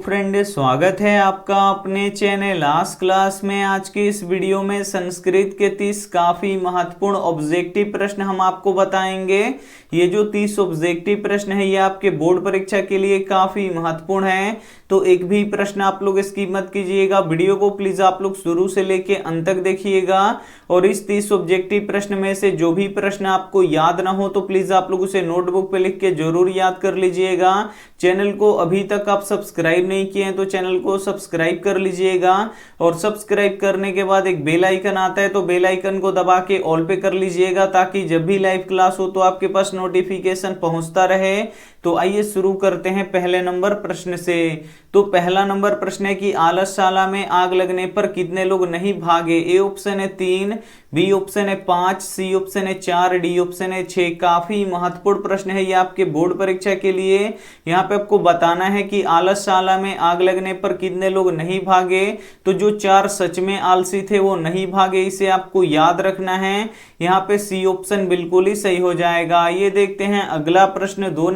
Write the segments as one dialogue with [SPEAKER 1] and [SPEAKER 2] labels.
[SPEAKER 1] Friend, स्वागत है आपका अपने चैनल आज क्लास में। आज की इस वीडियो में संस्कृत के 30 काफी महत्वपूर्ण ऑब्जेक्टिव प्रश्न हम आपको बताएंगे। ये जो 30 ऑब्जेक्टिव प्रश्न है ये आपके बोर्ड परीक्षा के लिए काफी महत्वपूर्ण है, तो एक भी प्रश्न आप लोग स्किप मत कीजिएगा। वीडियो को प्लीज आप लोग शुरू से लेके अंत तक देखिएगा और इस 30 ऑब्जेक्टिव प्रश्न में से जो भी प्रश्न आपको याद ना हो तो प्लीज आप लोग उसे नोटबुक पे लिख के जरूर याद कर लीजिएगा। चैनल को अभी तक आप सब्सक्राइब नहीं किए हैं तो चैनल को सब्सक्राइब कर लीजिएगा और सब्सक्राइब करने के बाद एक बेल आइकन आता है तो बेल आइकन को दबा के ऑल पे कर लीजिएगा ताकि जब भी लाइव क्लास हो तो आपके पास नोटिफिकेशन पहुंचता रहे। तो आइए शुरू करते हैं पहले नंबर प्रश्न से। तो पहला नंबर प्रश्न है कि आलसशाला में आग लगने पर कितने लोग नहीं भागे। ए ऑप्शन है 3, बी ऑप्शन है 5, सी ऑप्शन है 4, डी ऑप्शन है 6। काफी महत्वपूर्ण प्रश्न है ये आपके बोर्ड परीक्षा के लिए। यहाँ पे आपको बताना है कि आलसशाला में आग लगने पर कितने लोग नहीं भागे। तो जो 4 सच में आलसी थे वो नहीं भागे, इसे आपको याद रखना है। यहाँ पे सी ऑप्शन बिल्कुल ही सही हो जाएगा। ये देखते हैं अगला प्रश्न 2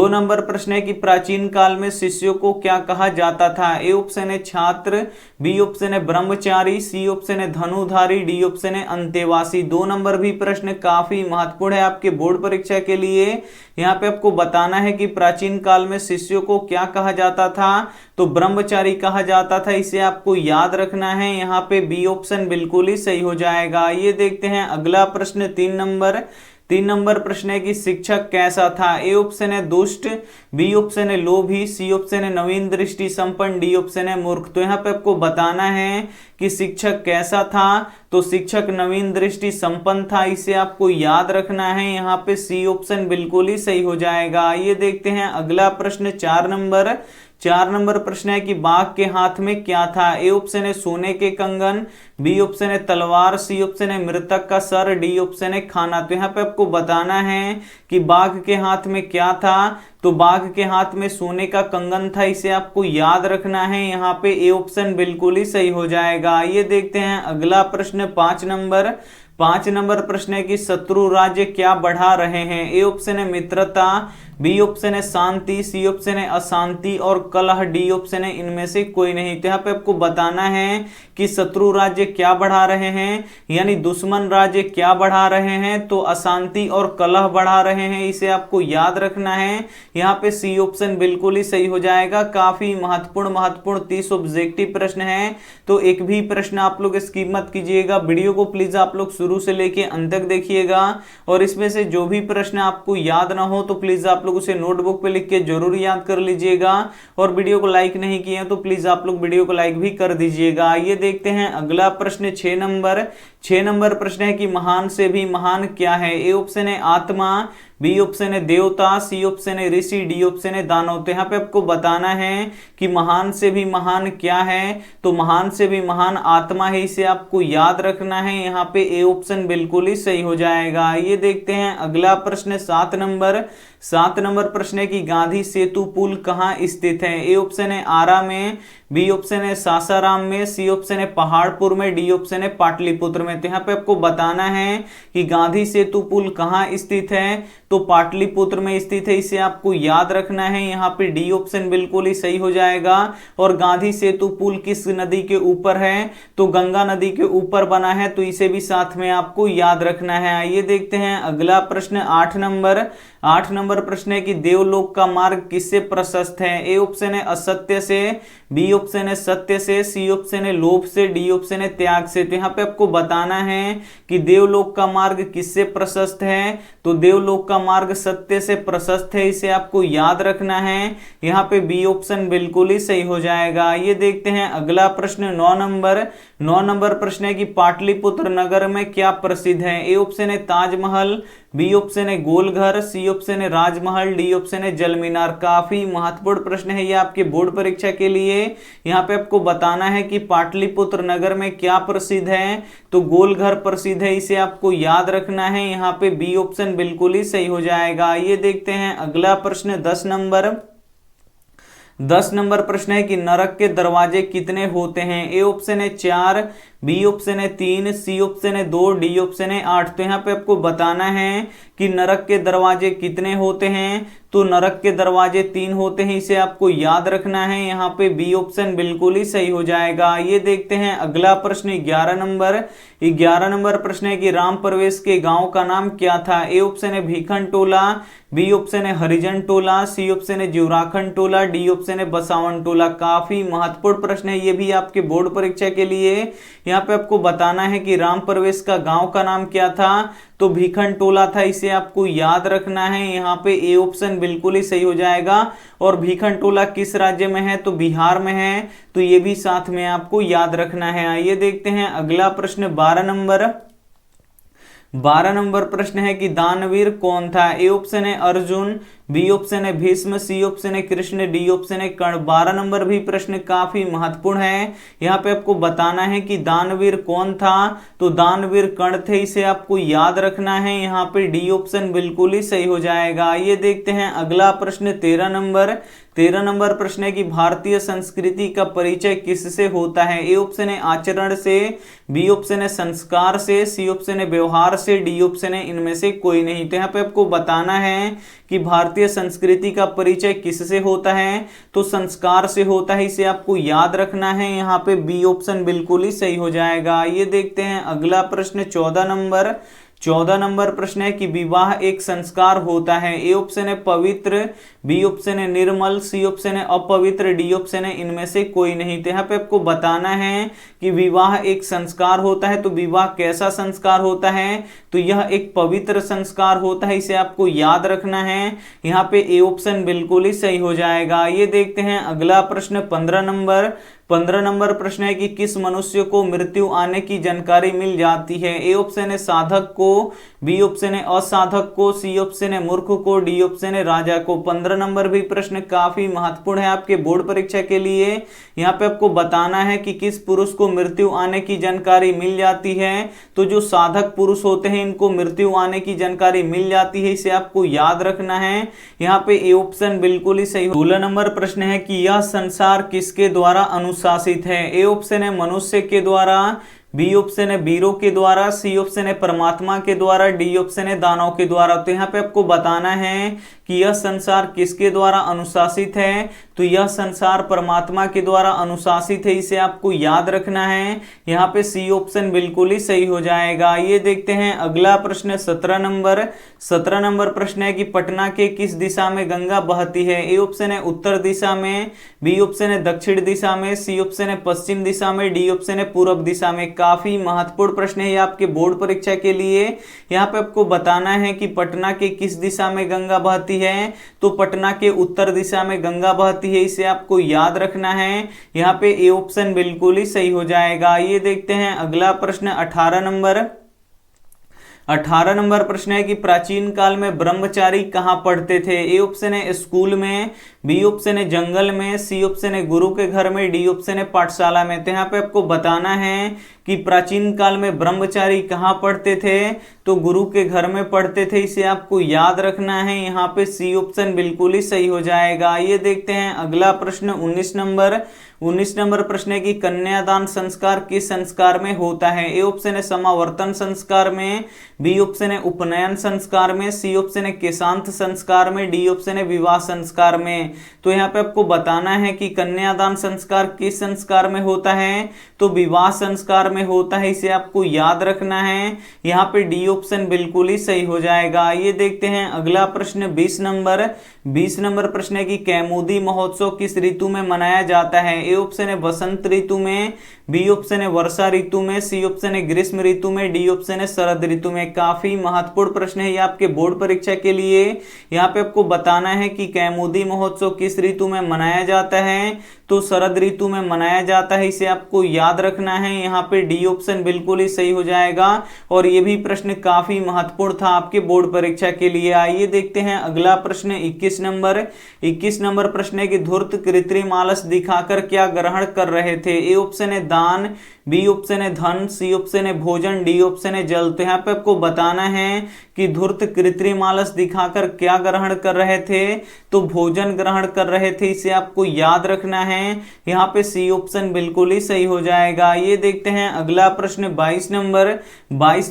[SPEAKER 1] नंबर प्रश्न है कि प्राचीन काल में शिष्यों को क्या कहा जाता था। ए ऑप्शन है छात्र, बी ऑप्शन है ब्रह्मचारी, सी ऑप्शन है धनुधारी, डी ऑप्शन है अंतेवासी। 2 नंबर भी प्रश्न काफी महत्वपूर्ण है आपके बोर्ड परीक्षा के लिए। यहाँ पे आपको बताना है कि प्राचीन काल में शिष्यों को क्या कहा जाता था। तो ब्रह्मचारी कहा जाता था, इसे आपको याद रखना है। यहाँ पे बी ऑप्शन बिल्कुल ही सही हो जाएगा। ये देखते हैं अगला प्रश्न 3 नंबर प्रश्न है कि शिक्षक कैसा था। ए ऑप्शन है दुष्ट, बी ऑप्शन है लोभी, सी ऑप्शन है नवीन दृष्टि संपन्न, डी ऑप्शन है मूर्ख। तो यहाँ पे आपको बताना है कि शिक्षक कैसा था। तो शिक्षक नवीन दृष्टि संपन्न था, इसे आपको याद रखना है। यहाँ पे सी ऑप्शन बिल्कुल ही सही हो जाएगा। ये देखते हैं अगला प्रश्न 4 नंबर प्रश्न है कि बाघ के हाथ में क्या था। ए ऑप्शन है सोने के कंगन, बी ऑप्शन है तलवार, सी ऑप्शन है मृतक का सर, डी ऑप्शन है खाना। तो यहाँ पे आपको बताना है कि बाघ के हाथ में क्या था। तो बाघ के हाथ में सोने का कंगन था, इसे आपको याद रखना है। यहाँ पे ए ऑप्शन बिल्कुल ही सही हो जाएगा। ये देखते हैं अगला प्रश्न 5 नंबर प्रश्न है कि शत्रु राज्य क्या बढ़ा रहे हैं। ए ऑप्शन है मित्रता, बी ऑप्शन है शांति, सी ऑप्शन है अशांति और कलह, डी ऑप्शन है इनमें से कोई नहीं। तो यहाँ पे आपको बताना है कि शत्रु राज्य क्या बढ़ा रहे हैं, यानी दुश्मन राज्य क्या बढ़ा रहे हैं। तो अशांति और कलह बढ़ा रहे हैं, इसे आपको याद रखना है। यहाँ पे सी ऑप्शन बिल्कुल ही सही हो जाएगा। काफी महत्वपूर्ण 30 ऑब्जेक्टिव प्रश्न है, तो एक भी प्रश्न आप लोग स्किप मत कीजिएगा। वीडियो को प्लीज आप लोग शुरू से लेके अंत तक देखिएगा और इसमें से जो भी प्रश्न आपको याद ना हो तो प्लीज आप लोग उसे नोटबुक पे लिख के जरूर याद कर लीजिएगा। और वीडियो को लाइक नहीं किए तो प्लीज आप लोग वीडियो को लाइक भी कर दीजिएगा। ये देखते हैं अगला प्रश्न 6 नंबर प्रश्न है कि महान से भी महान क्या है। ए ऑप्शन है आत्मा, बी ऑप्शन है देवता, सी ऑप्शन है ऋषि, डी ऑप्शन है दानव। तो यहाँ पे आपको बताना है कि महान से भी महान क्या है। तो महान से भी महान आत्मा है, इसे आपको याद रखना है। यहाँ पे ए ऑप्शन बिल्कुल ही सही हो जाएगा। ये देखते हैं अगला प्रश्न 7 नंबर प्रश्न है कि गांधी सेतु पुल कहाँ स्थित है। ए ऑप्शन है आरा में, बी ऑप्शन है सासाराम में, सी ऑप्शन है पहाड़पुर में, डी ऑप्शन है पाटलिपुत्र में। तो यहाँ पे आपको बताना है कि गांधी सेतु पुल कहाँ स्थित है। तो पाटलिपुत्र में स्थित है, इसे आपको याद रखना है। यहाँ पे डी ऑप्शन बिल्कुल ही सही हो जाएगा। और गांधी सेतु पुल किस नदी के ऊपर है। तो गंगा नदी के ऊपर बना है, तो इसे भी साथ में आपको याद रखना है। आइए देखते हैं अगला प्रश्न 8 नंबर प्रश्न है कि देवलोक का मार्ग किससे प्रशस्त है। ए ऑप्शन है असत्य से, बी ऑप्शन है सत्य से, सी ऑप्शन है लोभ से, डी ऑप्शन है त्याग से। तो यहाँ पे आपको बताना है कि देवलोक का मार्ग किससे प्रशस्त है। तो देवलोक का मार्ग सत्य से प्रशस्त है, इसे आपको याद रखना है। यहाँ पे बी ऑप्शन बिल्कुल ही सही हो जाएगा। ये देखते हैं अगला प्रश्न 9 नंबर प्रश्न है कि पाटलिपुत्र नगर में क्या प्रसिद्ध है। ए ऑप्शन है ताजमहल, बी ऑप्शन है गोलघर, सी ऑप्शन है राजमहल, डी ऑप्शन है जल मीनार। काफी महत्वपूर्ण प्रश्न है ये आपके बोर्ड परीक्षा के लिए। यहाँ पे आपको बताना है कि पाटलिपुत्र नगर में क्या प्रसिद्ध है। तो गोलघर प्रसिद्ध है, इसे आपको याद रखना है। यहाँ पे बी ऑप्शन बिल्कुल ही सही हो जाएगा। ये देखते हैं अगला प्रश्न 10 नंबर प्रश्न है कि नरक के दरवाजे कितने होते हैं। ए ऑप्शन है 4, बी ऑप्शन है 3, सी ऑप्शन है 2, डी ऑप्शन है 8। तो यहाँ पे आपको बताना है कि नरक के दरवाजे कितने होते हैं। तो नरक के दरवाजे 3 होते हैं, इसे आपको याद रखना है। यहाँ पे बी ऑप्शन बिल्कुल ही सही हो जाएगा। ये देखते हैं अगला प्रश्न 11 नंबर। 11 नंबर प्रश्न है कि राम प्रवेश के गांव का नाम क्या था। ए ऑप्शन है भीखन टोला, बी ऑप्शन है हरिजन टोला, सी ऑप्शन है जीवराखन टोला, डी ऑप्शन है बसावन टोला। काफी महत्वपूर्ण प्रश्न है ये भी आपके बोर्ड परीक्षा के लिए। यहाँ पे आपको बताना है कि राम प्रवेश का गांव का नाम क्या था, तो भीखन टोला था, इसे आपको याद रखना है। यहाँ पे ए ऑप्शन बिल्कुल ही सही हो जाएगा। और भीखन टोला किस राज्य में है, तो बिहार में है, तो ये भी साथ में आपको याद रखना है। आइए देखते हैं अगला प्रश्न 12 नंबर। 12 नंबर प्रश्न है कि दानवीर कौन था। ए ऑप्शन है अर्जुन, बी ऑप्शन है भीष्म, सी ऑप्शन है कृष्ण, डी ऑप्शन है कर्ण। 12 नंबर भी प्रश्न काफी महत्वपूर्ण है। यहाँ पे आपको बताना है कि दानवीर कौन था, तो दानवीर कर्ण थे, इसे आपको याद रखना है। यहाँ पे डी ऑप्शन बिल्कुल ही सही हो जाएगा। ये देखते हैं अगला प्रश्न 13 नंबर। 13 नंबर प्रश्न है कि भारतीय संस्कृति का परिचय किससे होता है। ए ऑप्शन है आचरण से, बी ऑप्शन है संस्कार से, सी ऑप्शन है व्यवहार से, डी ऑप्शन है इनमें से कोई नहीं। तो यहाँ पे आपको बताना है कि भारतीय संस्कृति का परिचय किससे होता है, तो संस्कार से होता है, इसे आपको याद रखना है। यहाँ पे बी ऑप्शन बिल्कुल ही सही हो जाएगा। ये देखते हैं अगला प्रश्न 14 नंबर। 14 नंबर प्रश्न है कि विवाह एक संस्कार होता है। ए ऑप्शन है पवित्र, बी ऑप्शन है निर्मल, सी ऑप्शन है अपवित्र, डी ऑप्शन है इनमें से कोई नहीं। तो यहाँ पे आपको बताना है कि विवाह एक संस्कार होता है, तो विवाह कैसा संस्कार होता है, तो यह एक पवित्र संस्कार होता है, इसे आपको याद रखना है। यहाँ पे ए ऑप्शन बिल्कुल ही सही हो जाएगा। ये देखते हैं अगला प्रश्न 15 नंबर। 15 नंबर प्रश्न है कि किस मनुष्य को मृत्यु आने की जानकारी मिल जाती है। ए ऑप्शन है साधक को, बी ऑप्शन है असाधक को, सी ऑप्शन है मूर्ख को, डी ऑप्शन है राजा को। 15 नंबर भी प्रश्न काफी महत्वपूर्ण है आपके बोर्ड परीक्षा के लिए। यहाँ पे आपको बताना है कि किस पुरुष को मृत्यु आने की जानकारी मिल जाती है, तो जो साधक पुरुष होते हैं इनको मृत्यु आने की जानकारी मिल जाती है, इसे आपको याद रखना है। यहाँ पे ए ऑप्शन बिल्कुल ही सही। 16 नंबर प्रश्न है कि यह संसार किसके द्वारा अनुशासित है। ए ऑप्शन है मनुष्य के द्वारा, बी ऑप्शन है वीरों के द्वारा, सी ऑप्शन है परमात्मा के द्वारा, डी ऑप्शन है दानव के द्वारा। तो यहाँ पे आपको बताना है कि यह संसार किसके द्वारा अनुशासित है, तो यह संसार परमात्मा के द्वारा अनुशासित है, इसे आपको याद रखना है। यहाँ पे सी ऑप्शन बिल्कुल ही सही हो जाएगा। ये देखते हैं अगला प्रश्न 17 नंबर। 17 नंबर प्रश्न है कि पटना के किस दिशा में गंगा बहती है। ए ऑप्शन है उत्तर दिशा में, बी ऑप्शन है दक्षिण दिशा में, सी ऑप्शन है पश्चिम दिशा में, डी ऑप्शन है पूर्व दिशा में। काफी महत्वपूर्ण प्रश्न है ये आपके बोर्ड परीक्षा के लिए। यहाँ पे आपको बताना है कि पटना के किस दिशा में गंगा बहती है, तो पटना के उत्तर दिशा में गंगा बहती है, इसे आपको याद रखना है। यहाँ पे ए ऑप्शन बिल्कुल ही सही हो जाएगा। ये देखते हैं अगला प्रश्न 18 नंबर। 18 नंबर प्रश्न है कि प्राचीन काल में ब्रह्मचारी कहाँ पढ़ते थे। ए ऑप्शन है स्कूल में, बी ऑप्शन है जंगल में, सी ऑप्शन है गुरु के घर में, डी ऑप्शन है पाठशाला में। तो यहाँ पे आपको बताना है कि प्राचीन काल में ब्रह्मचारी कहाँ पढ़ते थे, तो गुरु के घर में पढ़ते थे, इसे आपको याद रखना है। यहाँ पे सी ऑप्शन बिल्कुल ही सही हो जाएगा। ये देखते हैं अगला प्रश्न 19 नंबर। 19 नंबर प्रश्न है कि कन्यादान संस्कार किस संस्कार में होता है। ए ऑप्शन है समावर्तन संस्कार में, बी ऑप्शन है उपनयन संस्कार में, सी ऑप्शन है केशांत संस्कार में, डी ऑप्शन है विवाह संस्कार में। तो यहाँ पे आपको बताना है कि कन्यादान संस्कार किस संस्कार में होता है, तो विवाह संस्कार में होता है, इसे आपको याद रखना है। यहाँ पे डी ऑप्शन बिल्कुल ही सही हो जाएगा। ये देखते हैं अगला प्रश्न 20 नंबर। 20 नंबर प्रश्न है कि कैमुदी महोत्सव किस ऋतु में मनाया जाता है। ए ऑप्शन है बसंत ऋतु में, बी ऑप्शन है वर्षा ऋतु में, सी ऑप्शन है ग्रीष्म ऋतु में, डी ऑप्शन है शरद ऋतु में। काफी महत्वपूर्ण प्रश्न है ये आपके बोर्ड परीक्षा के लिए। यहाँ पे आपको बताना है कि कैमुदी महोत्सव किस ऋतु में मनाया जाता है, तो शरद ऋतु में मनाया जाता है, इसे आपको याद रखना है। यहाँ पे डी ऑप्शन बिल्कुल ही सही हो जाएगा। और ये भी प्रश्न काफी महत्वपूर्ण था आपके बोर्ड परीक्षा के लिए। आइए देखते हैं अगला प्रश्न 21 नंबर। 21 नंबर प्रश्न है कि धूर्त कृत्रिम आलस दिखाकर क्या ग्रहण कर रहे थे। ए ऑप्शन है दान, बी ऑप्शन है धन, सी ऑप्शन है भोजन, डी ऑप्शन है जल। तो यहाँ पे आपको बताना है कि धूर्त कृत्रिम आलस दिखाकर क्या ग्रहण कर रहे थे, तो भोजन ग्रहण कर रहे थे, इसे आपको याद रखना है। हैं, यहाँ पे सी ऑप्शन बिल्कुल ही सही हो जाएगा। ये देखते हैं अगला प्रश्न 22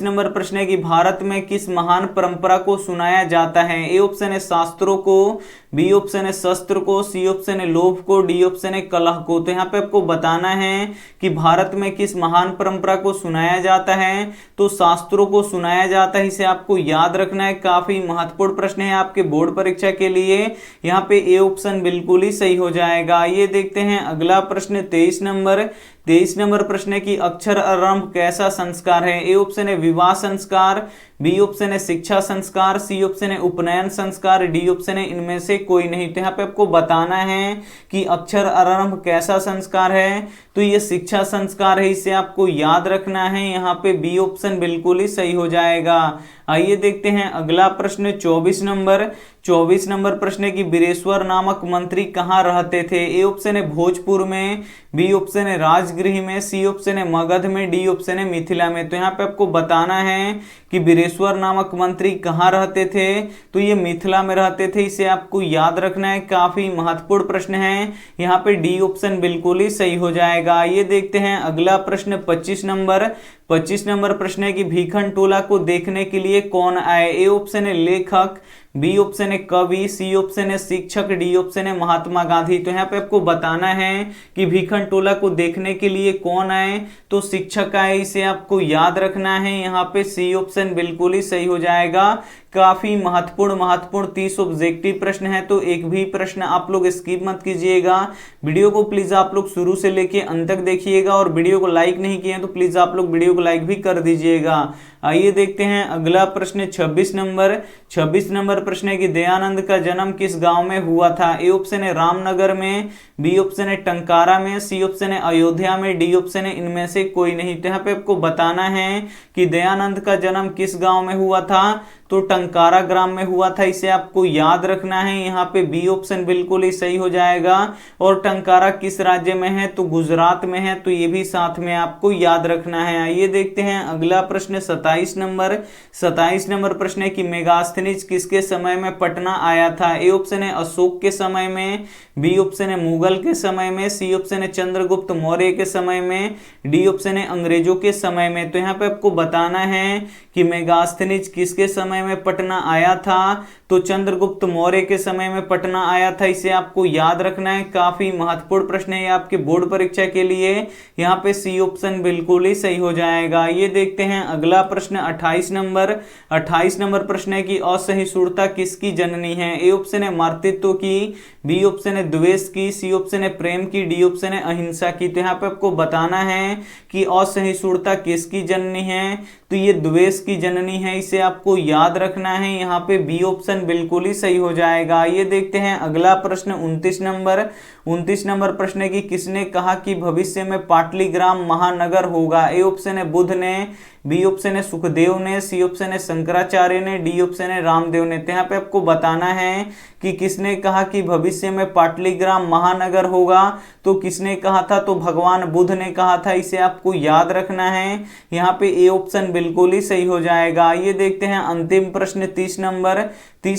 [SPEAKER 1] नंबर प्रश्न है कि भारत में किस महान परंपरा को सुनाया जाता है। ए ऑप्शन है शास्त्रों को, बी ऑप्शन है शस्त्र को, सी ऑप्शन है लोभ को, डी ऑप्शन है कलह को। तो यहाँ पे आपको बताना है कि भारत में किस महान परंपरा को सुनाया जाता है। तो शास्त्रों को सुनाया जाता है, इसे आपको याद रखना है, काफी महत्वपूर्ण प्रश्न है आपके बोर्ड परीक्षा के लिए। यहाँ पे ए ऑप्शन बिल्कुल ही सही हो जाएगा। ये देखते हैं अगला प्रश्न 23 नंबर प्रश्न है कि अक्षर आरंभ कैसा संस्कार है। ए ऑप्शन है विवाह संस्कार, बी ऑप्शन है शिक्षा संस्कार, सी ऑप्शन है उपनयन संस्कार, डी ऑप्शन है इनमें से कोई नहीं। तो यहाँ पे आपको बताना है कि अक्षर आरंभ कैसा संस्कार है। तो ये शिक्षा संस्कार है, इसे आपको याद रखना है। यहाँ पे बी ऑप्शन बिल्कुल ही सही हो जाएगा। आइए देखते हैं अगला प्रश्न 24 नंबर प्रश्न है कि बिरेश्वर नामक मंत्री कहाँ रहते थे। ए ऑप्शन है भोजपुर में, बी ऑप्शन है राजगृह में, सी ऑप्शन है मगध में, डी ऑप्शन है मिथिला में। तो यहाँ पे आपको बताना है कि बिरेश्वर नामक मंत्री कहाँ रहते थे। तो ये मिथिला में रहते थे, इसे आपको याद रखना है, काफी महत्वपूर्ण प्रश्न है। यहाँ पे डी ऑप्शन बिल्कुल ही सही हो जाएगा। ये देखते हैं अगला प्रश्न 25 नंबर प्रश्न है कि भीखन टोला को देखने के लिए कौन आए। ए ऑप्शन है लेखक, बी ऑप्शन है कवि, सी ऑप्शन है शिक्षक, डी ऑप्शन है महात्मा गांधी। तो यहाँ पे आपको बताना है कि भीखन टोला को देखने के लिए कौन आए। तो शिक्षक आए, इसे आपको याद रखना है। यहाँ पे सी ऑप्शन बिल्कुल ही सही हो जाएगा। काफी महत्वपूर्ण 30 ऑब्जेक्टिव प्रश्न है, तो एक भी प्रश्न आप लोग स्किप मत कीजिएगा। वीडियो को प्लीज आप लोग शुरू से लेके अंत तक देखिएगा, और वीडियो को लाइक नहीं किए तो प्लीज आप लोग वीडियो को लाइक भी कर दीजिएगा। आइए देखते हैं अगला प्रश्न 26 नंबर प्रश्न है कि दयानंद का जन्म किस गांव में हुआ था। ए ऑप्शन है रामनगर में, बी ऑप्शन है टंकारा में, सी ऑप्शन है अयोध्या में, डी ऑप्शन है इनमें से कोई नहीं। तो यहाँ पे आपको बताना है कि दयानंद का जन्म किस गांव में हुआ था। तो टंकारा ग्राम में हुआ था, इसे आपको याद रखना है। यहाँ पे बी ऑप्शन बिल्कुल ही सही हो जाएगा। और टंकारा किस राज्य में है, तो गुजरात में है, तो ये भी साथ में आपको याद रखना है। आइए देखते हैं अगला प्रश्न 27 नंबर प्रश्न है कि मेगास्थनीज किसके समय में पटना आया था। ए ऑप्शन है अशोक के समय में, बी ऑप्शन है मुगल के समय में, सी ऑप्शन है चंद्रगुप्त मौर्य के समय में, डी ऑप्शन है अंग्रेजों के समय में। तो यहाँ पे आपको बताना है कि मेगास्थनीज किसके समय में पटना आया था। तो चंद्रगुप्त मौर्य के समय में पटना आया था, इसे आपको याद रखना है। काफी महत्वपूर्ण प्रश्न है आपके बोर्ड परीक्षा के लिए। यहाँ पे सी ऑप्शन बिल्कुल ही सही हो जाएगा। ये देखते हैं अगला प्रश्न 28 नंबर प्रश्न है कि असहिष्णुता किसकी जननी है। ए ऑप्शन है मातृत्व की, बी ऑप्शन है द्वेष की, सी ऑप्शन है प्रेम की, डी ऑप्शन है अहिंसा की। तो यहाँ पे आपको बताना है कि असहिष्णुता किसकी जननी है। तो ये द्वेष की जननी है, इसे आपको याद रखना है। यहाँ पे बी ऑप्शन बिल्कुल ही सही हो जाएगा। ये देखते हैं अगला प्रश्न 29 नंबर प्रश्न है कि किसने कहा कि भविष्य में पाटलीग्राम महानगर होगा। ए ऑप्शन है बुद्ध ने, बी ऑप्शन है सुखदेव ने, सी ऑप्शन है शंकराचार्य ने, डी ऑप्शन है रामदेव ने। तो यहाँ पे आपको बताना है कि किसने कहा कि भविष्य में पाटलीग्राम महानगर होगा। तो किसने कहा था, तो भगवान बुद्ध ने कहा था, इसे आपको याद रखना है। यहाँ पे ए ऑप्शन बिल्कुल ही सही हो जाएगा। ये देखते हैं अंतिम प्रश्न 30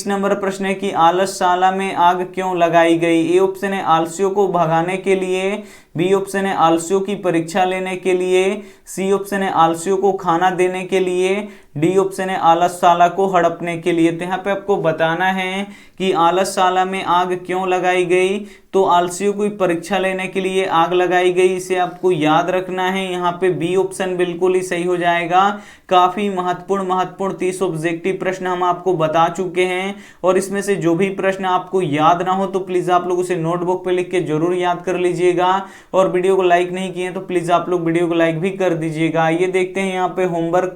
[SPEAKER 1] नंबर प्रश्न है कि आलसशाला में आग क्यों लगाई गई। ए ऑप्शन है आलसियों को भगाने के लिए, बी ऑप्शन है आलसियों की परीक्षा लेने के लिए, सी ऑप्शन है आलसियों को खाना देने के लिए, डी ऑप्शन है आलसशाला को हड़पने के लिए। तो यहाँ पे आपको बताना है कि आलसशाला में आग क्यों लगाई गई। तो आलसियों की परीक्षा लेने के लिए आग लगाई गई, इसे आपको याद रखना है। यहाँ पे बी ऑप्शन बिल्कुल ही सही हो जाएगा। काफी महत्वपूर्ण 30 ऑब्जेक्टिव प्रश्न हम आपको बता चुके हैं, और इसमें से जो भी प्रश्न आपको याद ना हो तो प्लीज आप लोग उसे नोटबुक पे लिख के जरूर याद कर लीजिएगा। और वीडियो को लाइक नहीं किए तो प्लीज आप लोग वीडियो को लाइक भी कर दीजिएगा। ये देखते हैं यहाँ पे होमवर्क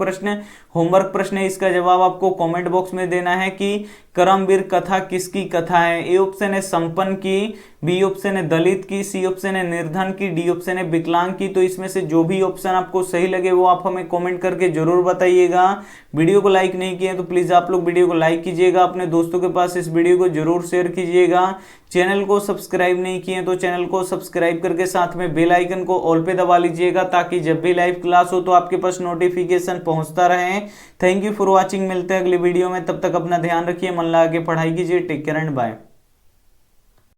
[SPEAKER 1] प्रश्न है, इसका जवाब आपको कमेंट बॉक्स में देना है कि करमवीर कथा किसकी कथा है। ए ऑप्शन है संपन्न की, बी ऑप्शन है दलित की, सी ऑप्शन है निर्धन की, डी ऑप्शन है विकलांग की। तो इसमें से जो भी ऑप्शन आपको सही लगे वो आप हमें कमेंट करके जरूर बताइएगा। वीडियो को लाइक नहीं किए तो प्लीज आप लोग वीडियो को लाइक कीजिएगा, अपने दोस्तों के पास इस वीडियो को जरूर शेयर कीजिएगा। चैनल को सब्सक्राइब नहीं किए तो चैनल को सब्सक्राइब करके साथ में बेल आइकन को ऑल पे दबा लीजिएगा, ताकि जब भी लाइव क्लास हो तो आपके पास नोटिफिकेशन पहुंचता रहे। थैंक यू फॉर वॉचिंग, मिलते हैं अगली वीडियो में, तब तक अपना ध्यान रखिए, मन लगा के पढ़ाई कीजिए। Take care and bye.